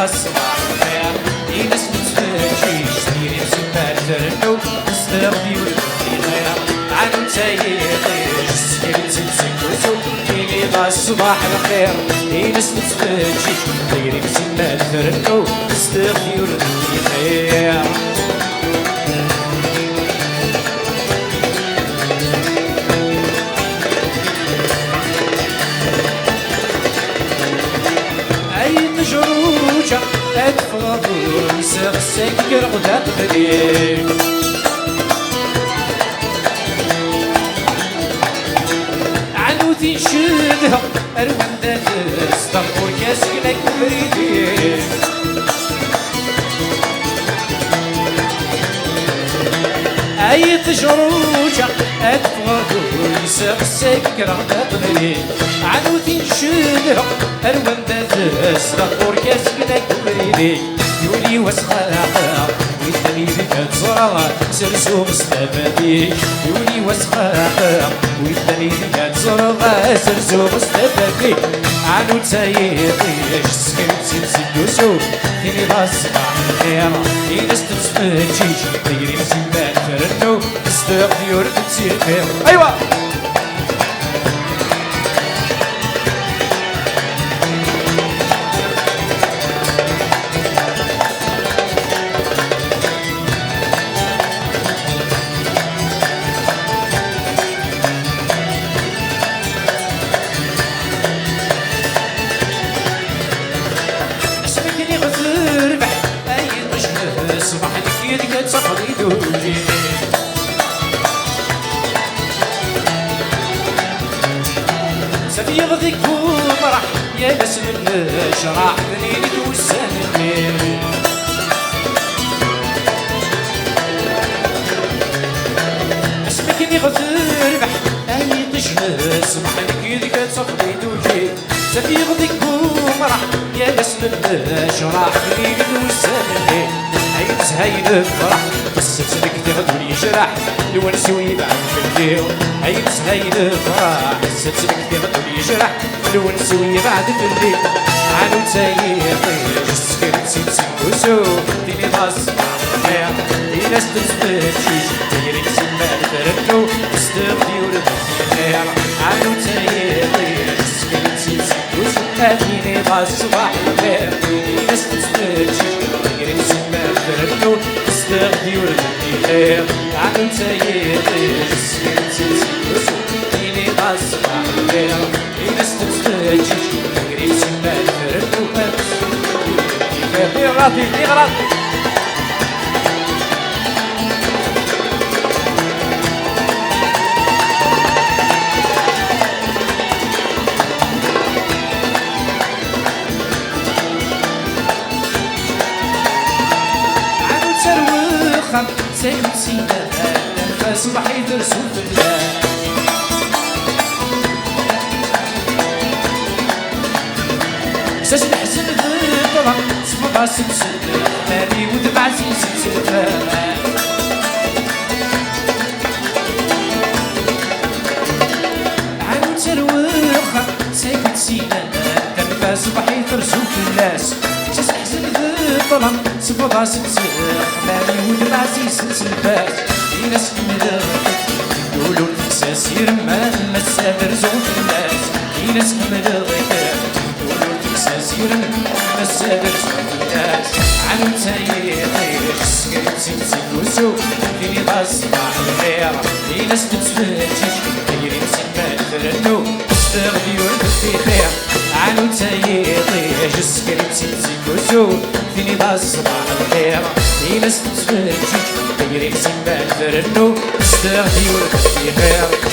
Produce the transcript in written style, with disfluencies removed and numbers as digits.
الصباح الخير ناس متفاجئش ديري تما ترنو استغفي والبدي غير عنو تايقيش سكرتي تسكوتو ديري الصباح الخير ناس متفاجئش ديري تما ترنو استغفي والبدي غير مجروجة أتفضل سغسك رغدة قديم عنو تنشدها أروان تستغ وكاسكنك بريدين أي تجروجة أتفضل سغسك رغدة قديم عنو تنشدها أروان تستغ وكاسكنك بريدين يولي وسخاها ويدني بك تزرع سرسو مستفادي يولي وسخاها ويدني بك تزرع سرسو مستفادي عنو تايقيش سكنتي تسدوسو تيني بصباح الخير ناس تتفاجيش غيري مسيبان فرنو استغفي وردتي الخير أيوا سفي غذيك ومرح يا ناس من شراح دليلي توساني اسمك اللي غتربح اي تشهد سمحلك يدك تصفي توجي سفي غذيك ومرح يا ناس من شراح دليلي توساني هاي زهايد فرح بس تسلك تغدو لي جرح لو نسوي بعد الليل هاي زهايد فرح بس تسلك تغدو لي جرح لو نسوي بعد الليل عنو تايقيش سكرتي تسكوسو ديني بصباح الخير دي ناس تتفاجئش ديري تما ترنو استغفي والبدي غير عنو تايقيش سكرتي تسكوسو ديني بصباح الخير دي ناس تتفاجئش ديري تما ترنو استغفي والبدي غير عنو تايقيش سكرتي تسكوسو ديني بصباح الخير دي ناس تتفاجئش ديري تما ترنو غراضي غراضي سيد سيدة النفس بحي درسو في الله ساس الحزن بالطلع صفقة سلسلة مالي ودمع سلسلة عنو تروخة سيد سيدة النفس بحي درسو في الله ساس الحزن بالطلع صفقة سلسلة مالي ودمع سلسلة في ناس كمدة يقولوا الإحساس يرمى المسافر زوج الناس في ناس كمدة يقولوا الإحساس يرمى المسافر زوج الناس عنو تايقيش سكرتي تسكوسو ديني بصباح الخير في ناس تتفاجئش غيري تما ترنو استغفي والبدي خير عنو تايقيش سكرتي تسكوسو ديني بصباح الخير في ناس تتفاجئش غيري تما ترنو استغفي والبدي خير